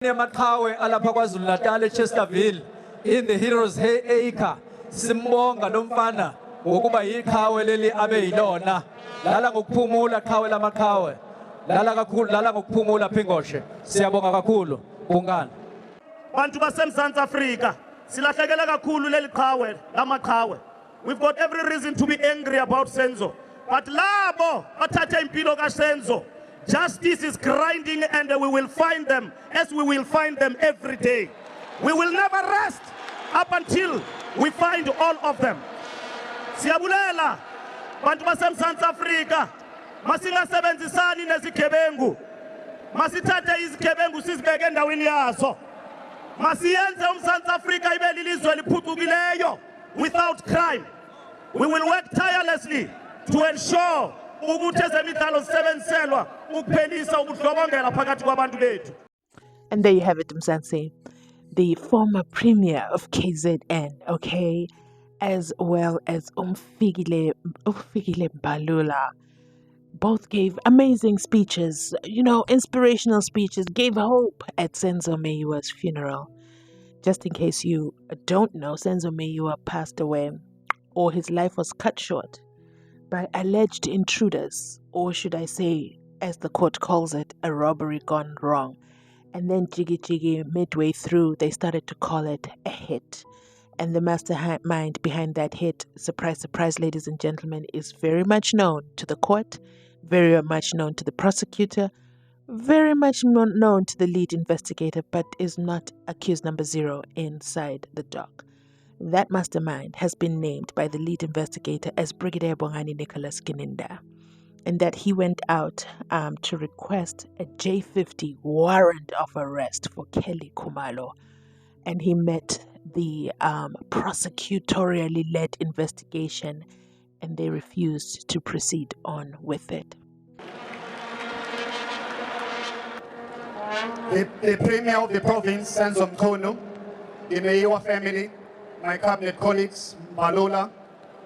Makawe alapha KwaZulu Natal eChesterville in the Heroes Acre simbonga nomfana ngokuba yiqhawe leli abe yilona lala ngokuphumula qhawe lamakhawe lala kakhulu lala ngokuphumula phingoshe siyabonga kakhulu bungana bantu baseMzansi Afrika silahlekela kakhulu leli qhawe lamaqhawe. We've got every reason to be angry about Senzo, but labo bathatha impilo kaSenzo, justice is grinding and we will find them as we will find them every day. We will never rest up until we find all of them. Siyabulela bantu baseMzansi Afrika, masingasebenzisani nezigebengu, masithathe izigebengu sizibeke endaweni yazo, masiyenze uMzansi Afrika ibe lilizwe liphucukileyo without crime. We will work tirelessly to ensure ukuthi ezemidlalo zisebenziselwa ukuphelisa ubudlobongela phakathi kwabantu bethu. And there you have it, Mzansi, the former premier of KZN, okay, as well as Fikile Mbalula. Both gave amazing speeches, you know, inspirational speeches, gave hope at Senzo Meyiwa'S funeral. Just in case you don't know, Senzo Meyiwa passed away, or his life was cut short by alleged intruders, or should I say, as the court calls it, a robbery gone wrong. And then jiggy midway through, they started to call it a hit. And the mastermind behind that hit, surprise, surprise, ladies and gentlemen, is very much known to the court, very much known to the prosecutor, very much known to the lead investigator, but is not accused number 0 inside the dock. That mastermind has been named by the lead investigator as Brigadier Bongani Nicholas Gininda, and that he went out to request a J50 warrant of arrest for Kelly Khumalo, and he met the prosecutorially led investigation, and they refused to proceed on with it. The Premier of the province, Senzo Mchunu, the Meyiwa family, my cabinet colleagues, Mbalula,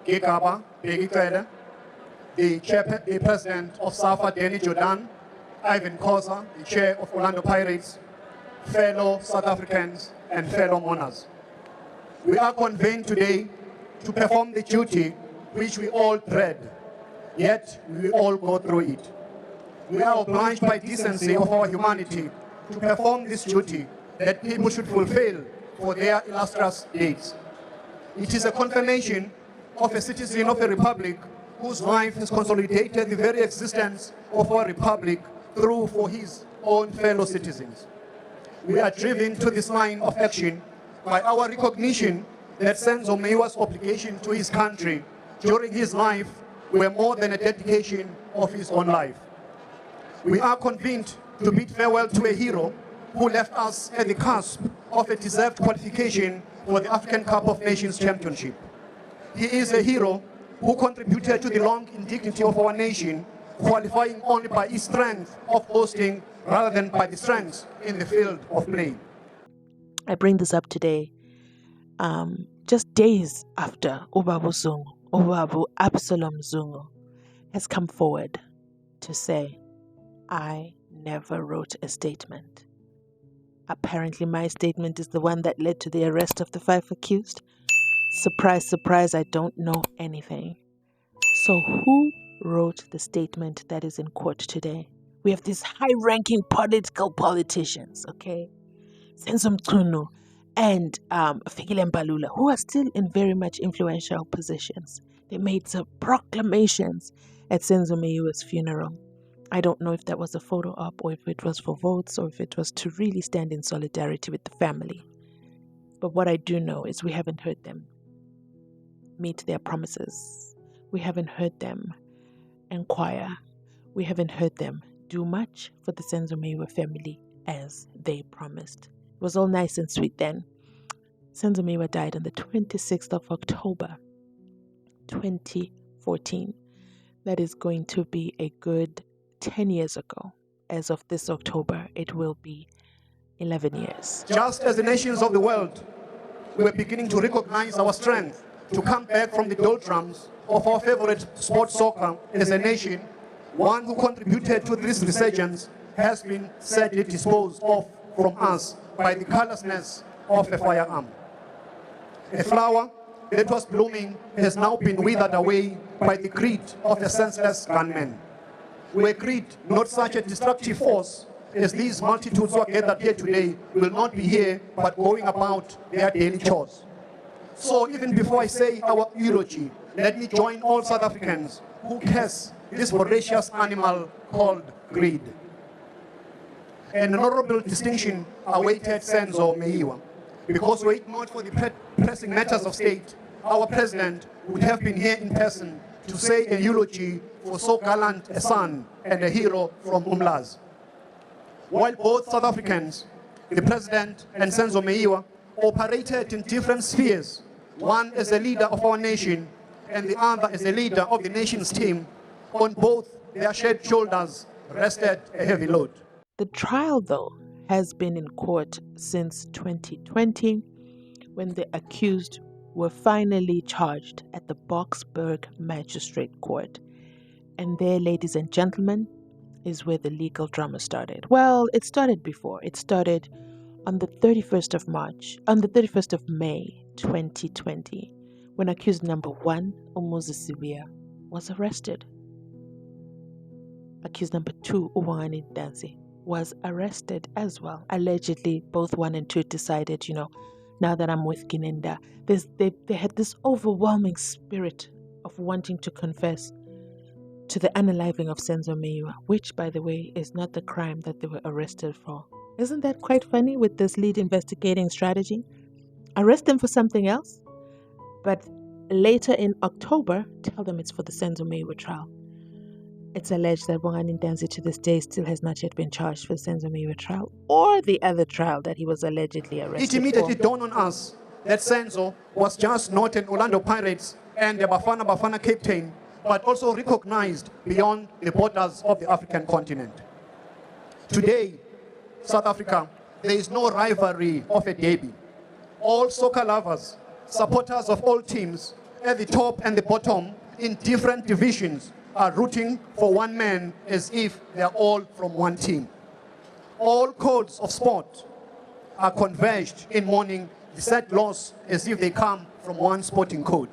Gigaba, Fikile, the President of SAFA, Danny Jordan, Ivan Khoza, the Chair of Orlando Pirates, fellow South Africans, and fellow mourners. We are convened today to perform the duty which we all dread, yet we all go through it. We are obliged by decency of our humanity to perform this duty that people should fulfill for their illustrious deeds. It is a confirmation of a citizen of a republic whose life has consolidated the very existence of our republic through for his own fellow citizens. We are driven to this line of action by our recognition that Senzo Meyiwa'S obligation to his country during his life were more than a dedication of his own life. We are convinced to bid farewell to a hero who left us at the cusp of a deserved qualification for the African Cup of Nations Championship. He is a hero who contributed to the long indignity of our nation, qualifying only by his strength of boasting rather than by the strengths in the field of play. I bring this up today, just days after Ubabu Absalom Zungu has come forward to say, I never wrote a statement. Apparently my statement is the one that led to the arrest of the 5 accused. Surprise, surprise, I don't know anything. So who wrote the statement that is in court today? We have these high-ranking politicians, okay? Senzo Mchunu and Fikile Mbalula, who are still in very much influential positions. They made some proclamations at Senzo Meyiwa'S funeral. I don't know if that was a photo op or if it was for votes or if it was to really stand in solidarity with the family. But what I do know is we haven't heard them meet their promises. We haven't heard them inquire. We haven't heard them do much for the Senzo Meyiwa family as they promised. It was all nice and sweet then. Senzo Meyiwa died on the 26th of October, 2014. That is going to be a good 10 years ago. As of this October, it will be 11 years. Just as the nations of the world were beginning to recognize our strength to come back from the doldrums of our favorite sport, soccer, as a nation, one who contributed to this resurgence has been sadly disposed of from us by the carelessness of a firearm. A flower that was blooming has now been withered away by the greed of a senseless gunman. Were greed not such a destructive force, as these multitudes who are gathered here today will not be here but going about their daily chores. So even before I say our eulogy, let me join all South Africans who curse this voracious animal called greed. An honorable distinction awaited Senzo Meyiwa, because were it not for the pressing matters of state, our president would have been here in person to say a eulogy for so gallant a son and a hero from Umlazi. While both South Africans, the president and Senzo Meyiwa, operated in different spheres, one as a leader of our nation and the other as a leader of the nation's team, on both their shared shoulders rested a heavy load. The trial, though, has been in court since 2020, when the accused were finally charged at the Boksburg Magistrate Court. And there, ladies and gentlemen, is where the legal drama started. Well, it started before. It started on the 31st of May 2020, when accused number 1, Mzansi Unfiltered, was arrested. Accused number 2, Unanswered, was arrested as well. Allegedly, both 1 and 2 decided, now that I'm with Gininda, they had this overwhelming spirit of wanting to confess to the unaliving of Senzo Meyiwa, which, by the way, is not the crime that they were arrested for. Isn't that quite funny with this lead investigating strategy? Arrest them for something else, but later in October, tell them it's for the Senzo Meyiwa trial. It's alleged that Bongani Ndanzi to this day still has not yet been charged for the Senzo Meyiwa trial or the other trial that he was allegedly arrested for. It immediately dawned on us that Senzo was just not an Orlando Pirates and a Bafana captain, but also recognized beyond the borders of the African continent. Today, South Africa, there is no rivalry of a derby. All soccer lovers, supporters of all teams, at the top and the bottom, in different divisions, are rooting for one man as if they are all from one team. All codes of sport are converged in mourning the sad loss as if they come from one sporting code.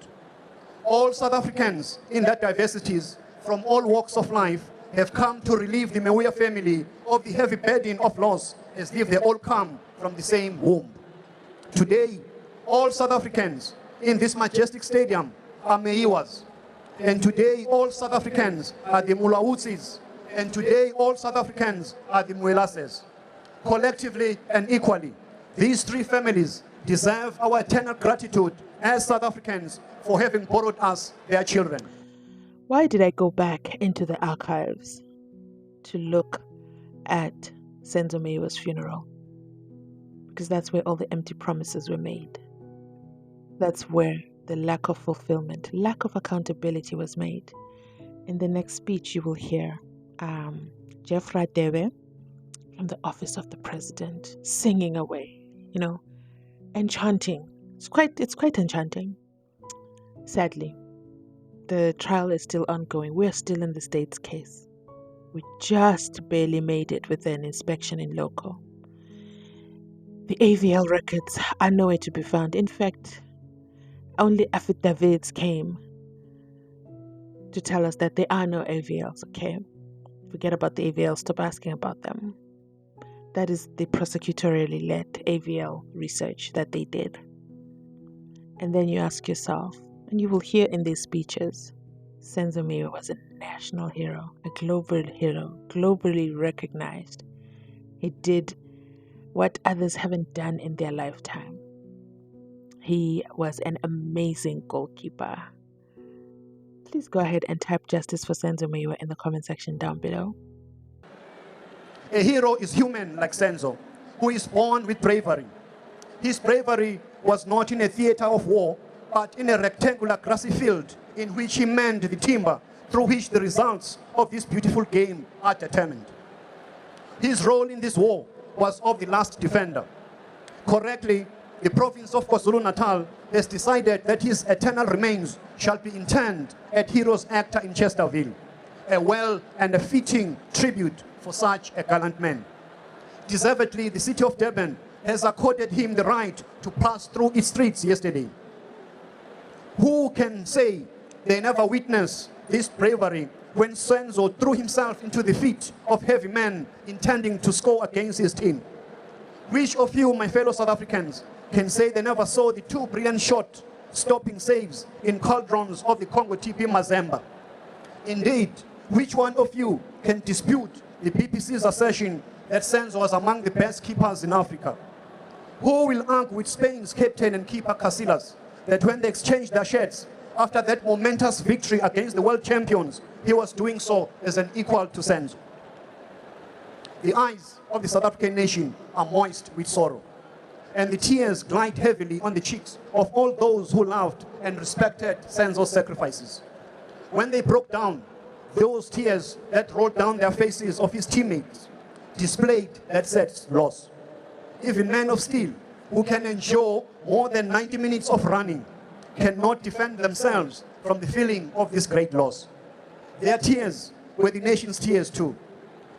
All South Africans in their diversities from all walks of life have come to relieve the Meyiwa family of the heavy burden of loss as if they all come from the same womb. Today, all South Africans in this majestic stadium are Meyiwa'S. And today, all South Africans are the Mulawutsis. And today, all South Africans are the Mwelases. Collectively and equally, these three families deserve our eternal gratitude as South Africans for having borrowed us their children. Why did I go back into the archives to look at Senzo Meyiwa'S funeral? Because that's where all the empty promises were made. That's where the lack of fulfillment, lack of accountability was made. In the next speech, you will hear Jeff Radebe from the office of the president singing away, and chanting. It's quite enchanting. Sadly, the trial is still ongoing. We're still in the state's case. We just barely made it with an inspection in loco. The AVL records are nowhere to be found. In fact, only affidavits came to tell us that there are no AVLs, okay? Forget about the AVLs, stop asking about them. That is the prosecutorially led AVL research that they did. And then you ask yourself, and you will hear in these speeches, Senzo Meyiwa was a national hero, a global hero, globally recognized. He did what others haven't done in their lifetime. He was an amazing goalkeeper. Please go ahead and type justice for Senzo Meyiwa in the comment section down below. A hero is human like Senzo, who is born with bravery. His bravery was not in a theater of war, but in a rectangular grassy field in which he manned the timber through which the results of this beautiful game are determined. His role in this war was of the last defender. Correctly, the province of KwaZulu-Natal has decided that his eternal remains shall be interned at Heroes Actor in Chesterville, a well and a fitting tribute for such a gallant man. Deservedly, the city of Durban has accorded him the right to pass through its streets yesterday. Who can say they never witnessed this bravery when Senzo threw himself into the feet of heavy men intending to score against his team? Which of you, my fellow South Africans, can say they never saw the two brilliant shot-stopping saves in cauldrons of the Congo TP Mazembe? Indeed, which one of you can dispute the BBC's assertion that Senzo was among the best keepers in Africa? Who will argue with Spain's captain and keeper Casillas that when they exchanged their shirts after that momentous victory against the world champions, he was doing so as an equal to Senzo? The eyes of the South African nation are moist with sorrow, and the tears glide heavily on the cheeks of all those who loved and respected Senzo's sacrifices. When they broke down, those tears that rolled down their faces of his teammates displayed that sad loss. Even men of steel who can endure more than 90 minutes of running cannot defend themselves from the feeling of this great loss. Their tears were the nation's tears too.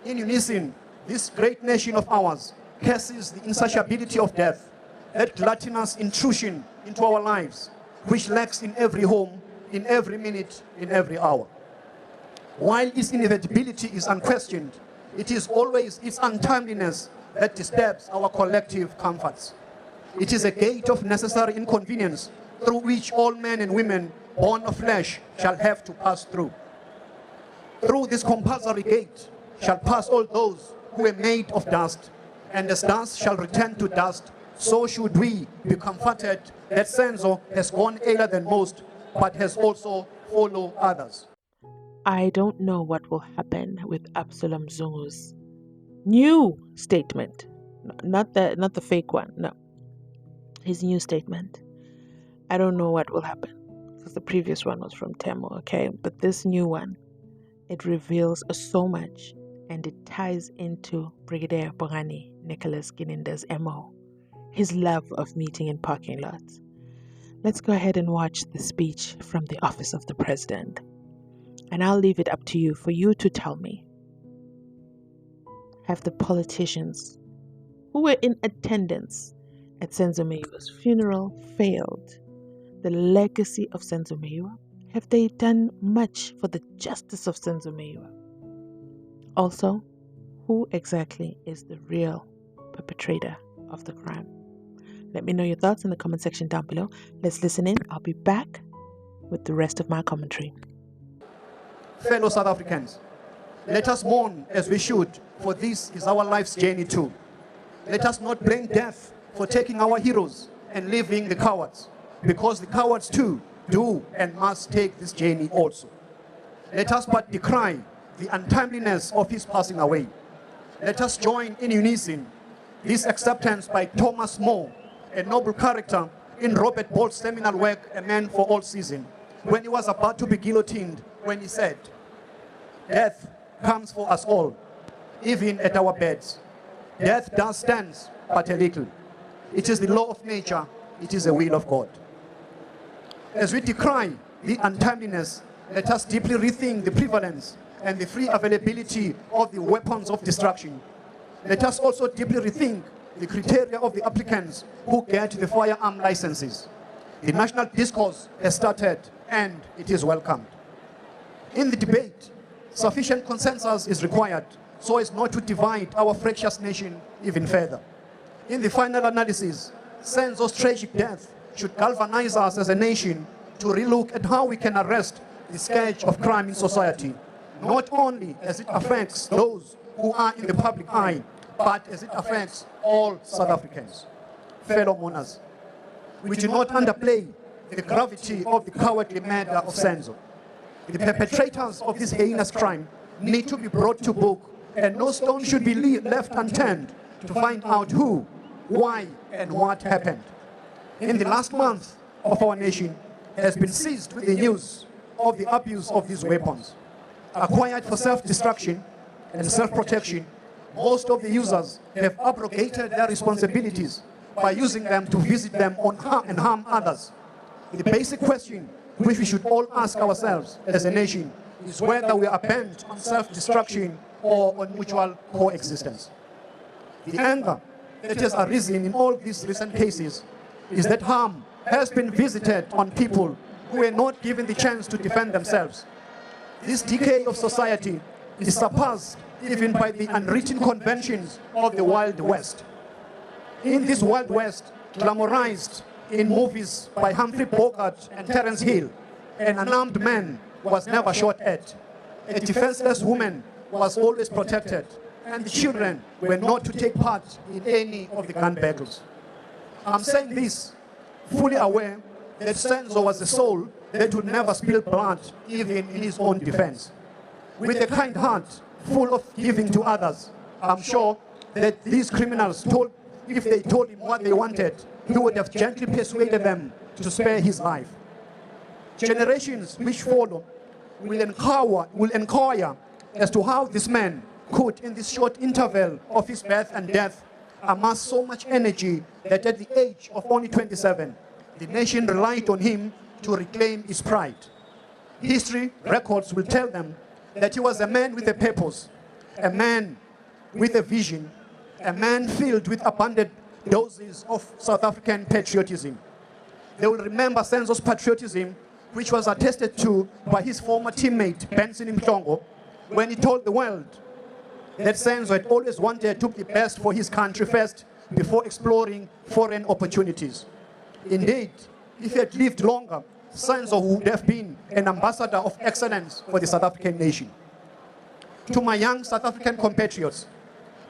In unison, this great nation of ours curses the insatiability of death, that gluttonous intrusion into our lives, which lurks in every home, in every minute, in every hour. While its inevitability is unquestioned, it is always its untimeliness that disturbs our collective comforts. It is a gate of necessary inconvenience through which all men and women born of flesh shall have to pass through. Through this compulsory gate shall pass all those who were made of dust, and as dust shall return to dust, so should we be comforted that Senzo has gone earlier than most, but has also followed others. I don't know what will happen with Absalom Zungu's new statement. Not the fake one, no. His new statement. I don't know what will happen, because the previous one was from Temo, okay? But this new one, it reveals so much, and it ties into Brigadier Bongani Nicholas Gininda's MO, his love of meeting in parking lots. Let's go ahead and watch the speech from the office of the president. And I'll leave it up to you for you to tell me. Have the politicians who were in attendance at Senzo Meyiwa'S funeral failed the legacy of Senzo Meyiwa? Have they done much for the justice of Senzo Meyiwa? Also, who exactly is the real perpetrator of the crime? Let me know your thoughts in the comment section down below. Let's listen in. I'll be back with the rest of my commentary. Fellow South Africans, let us mourn as we should, for this is our life's journey too. Let us not blame death for taking our heroes and leaving the cowards, because the cowards too do and must take this journey also. Let us but decry the untimeliness of his passing away. Let us join in unison this acceptance by Thomas More, a noble character in Robert Bolt's seminal work, A Man for All Seasons, when he was about to be guillotined, when he said, "Death comes for us all, even at our beds. Death does stand but a little. It is the law of nature, it is the will of God." As we decry the untimeliness, let us deeply rethink the prevalence and the free availability of the weapons of destruction. Let us also deeply rethink the criteria of the applicants who get the firearm licenses. The national discourse has started and it is welcomed. In the debate, sufficient consensus is required so as not to divide our fractious nation even further. In the final analysis, Senzo's tragic death should galvanize us as a nation to relook at how we can arrest the scourge of crime in society, not only as it affects those who are in the public eye, but as it affects all South Africans. Fellow mourners, we do not underplay the gravity of the cowardly murder of Senzo. The perpetrators of this heinous crime need to be brought to book, and no stone should be left unturned to find out who, why, and what happened. In the last month of our nation has been seized with the news of the abuse of these weapons. Acquired for self-destruction and self-protection, most of the users have abrogated their responsibilities by using them to visit them and harm others. The basic question which we should all ask ourselves as a nation is whether we are bent on self-destruction or on mutual coexistence. The anger that has arisen in all these recent cases is that harm has been visited on people who were not given the chance to defend themselves. This decay of society is surpassed even by the unwritten conventions of the Wild West. In this Wild West, glamorized in movies by Humphrey Bogart and Terence Hill, an unarmed man was never shot at. A defenseless woman was always protected, and the children were not to take part in any of the gun battles. I'm saying this fully aware that Senzo was a soul that would never spill blood, even in his own defense. With a kind heart full of giving to others, I'm sure that these criminals if they told him what they wanted, he would have gently persuaded them to spare his life. Generations which follow will inquire as to how this man could, in this short interval of his birth and death, amass so much energy that at the age of only 27, the nation relied on him to reclaim its pride. History records will tell them that he was a man with a purpose, a man with a vision, a man filled with abundant doses of South African patriotism. They will remember Senzo's patriotism, which was attested to by his former teammate, Mzansi Unfiltered, when he told the world that Senzo had always wanted to be best for his country first before exploring foreign opportunities. Indeed, if he had lived longer, Senzo would have been an ambassador of excellence for the South African nation. To my young South African compatriots,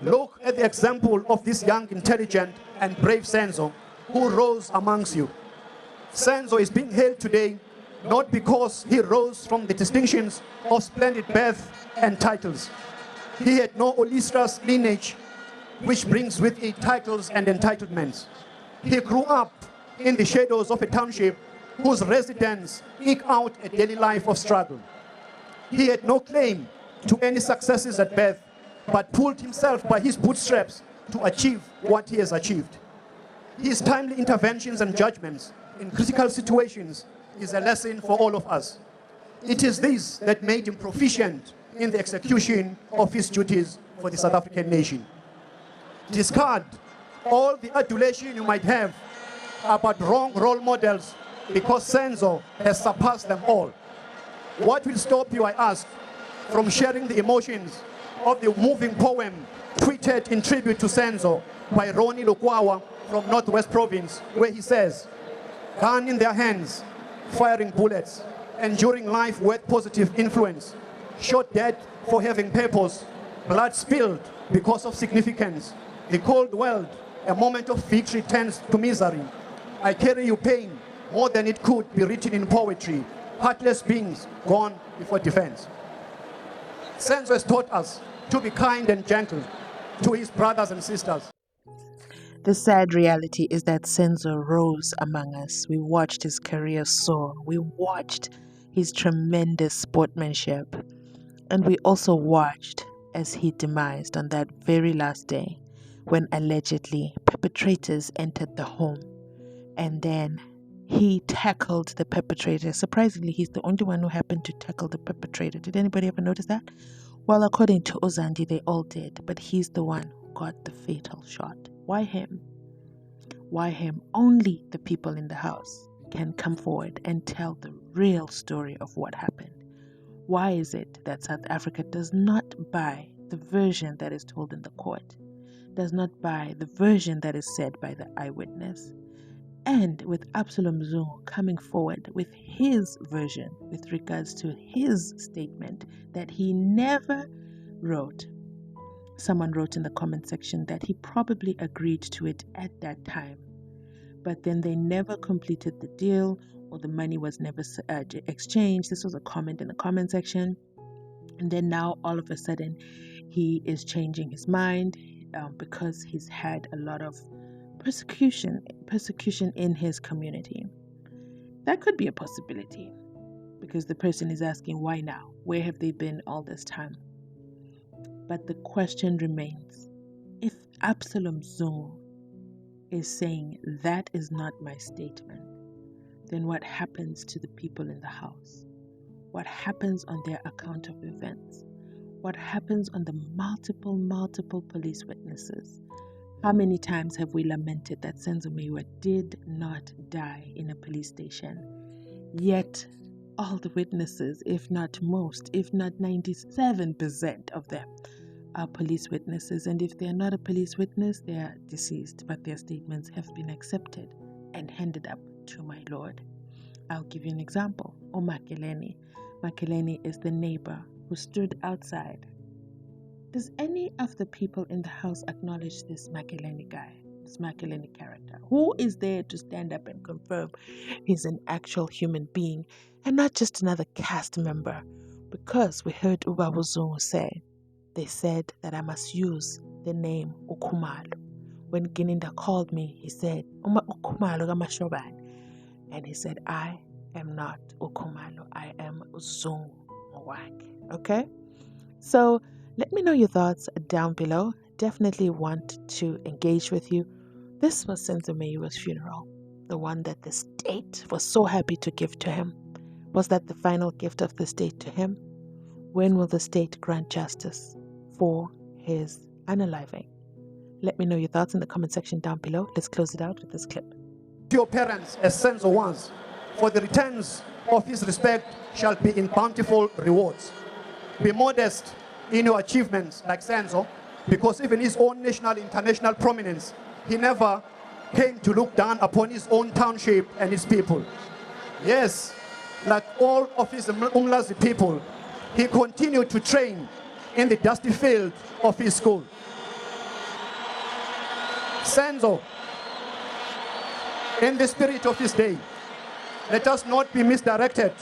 look at the example of this young, intelligent, and brave Senzo who rose amongst you. Senzo is being hailed today not because he rose from the distinctions of splendid birth and titles. He had no illustrious lineage which brings with it titles and entitlements. He grew up in the shadows of a township whose residents eke out a daily life of struggle. He had no claim to any successes at birth, but pulled himself by his bootstraps to achieve what he has achieved. His timely interventions and judgments in critical situations is a lesson for all of us. It is this that made him proficient in the execution of his duties for the South African nation. Discard all the adulation you might have about wrong role models, because Senzo has surpassed them all. What will stop you, I ask, from sharing the emotions of the moving poem tweeted in tribute to Senzo by Ronnie Lukwawa from Northwest Province, where he says, "Gun in their hands, firing bullets, enduring life with positive influence, shot dead for having purpose, blood spilled because of significance. The cold world, a moment of victory turns to misery. I carry you pain more than it could be written in poetry. Heartless beings gone before defense." Senzo has taught us to be kind and gentle to his brothers and sisters. The sad reality is that Senzo rose among us. We watched his career soar. We watched his tremendous sportsmanship. And we also watched as he demised on that very last day when allegedly perpetrators entered the home. And then he tackled the perpetrator. Surprisingly, he's the only one who happened to tackle the perpetrator. Did anybody ever notice that? Well, according to Ozandi, they all did, but he's the one who got the fatal shot. Why him? Why him? Only the people in the house can come forward and tell the real story of what happened. Why is it that South Africa does not buy the version that is told in the court, does not buy the version that is said by the eyewitness? And with Absalom Mzungu coming forward with his version with regards to his statement that he never wrote. Someone wrote in the comment section that he probably agreed to it at that time, but then they never completed the deal or the money was never exchanged. This was a comment in the comment section. And then now all of a sudden he is changing his mind because he's had a lot of persecution in his community. That could be a possibility because the person is asking, why now? Where have they been all this time? But the question remains, if Absalom Mzungu is saying that is not my statement, then what happens to the people in the house? What happens on their account of events? what happens on the multiple police witnesses. How many times have we lamented that Senzo Meyiwa did not die in a police station? Yet, all the witnesses, if not most, if not 97% of them, are police witnesses. And if they are not a police witness, they are deceased, but their statements have been accepted and handed up to my Lord. I'll give you an example. Makeleni. Makeleni is the neighbor who stood outside. Does any of the people in the house acknowledge this Makeleni guy, this Makeleni character? Who is there to stand up and confirm he's an actual human being and not just another cast member? Because we heard Ubabuzungu say, they said that I must use the name Ukhumalo. When Gininda called me, he said, Ukhumalo Gamashobani. And he said, I am not Ukhumalo, I am Zungu Mwake. Okay? So let me know your thoughts down below. Definitely want to engage with you. This was Senzo Meyiwa'S funeral, the one that the state was so happy to give to him. Was that the final gift of the state to him? When will the state grant justice for his unaliving? Let me know your thoughts in the comment section down below. Let's close it out with this clip. Your parents, as Senzo was, for the returns of his respect shall be in bountiful rewards. Be modest in your achievements like Senzo, because even his own national, international prominence, he never came to look down upon his own township and his people. Yes, like all of his Umlazi people, he continued to train in the dusty field of his school. Senzo, in the spirit of this day, let us not be misdirected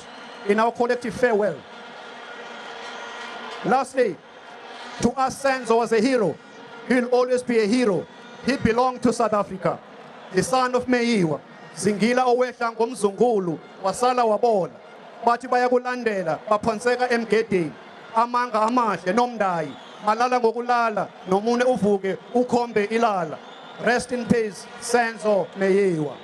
in our collective farewell. Lastly, to us, Senzo was a hero. He will always be a hero. He belonged to South Africa. The son of Meyiwa, Zingila owehla ngomzungulu, wasala wabola. Bathi bayakulandela, baphonseka emgedeni. Amanga amahle nomndayi, malala ngokulala, nomune uvuke ukhombe ilala. Rest in peace, Senzo Meyiwa.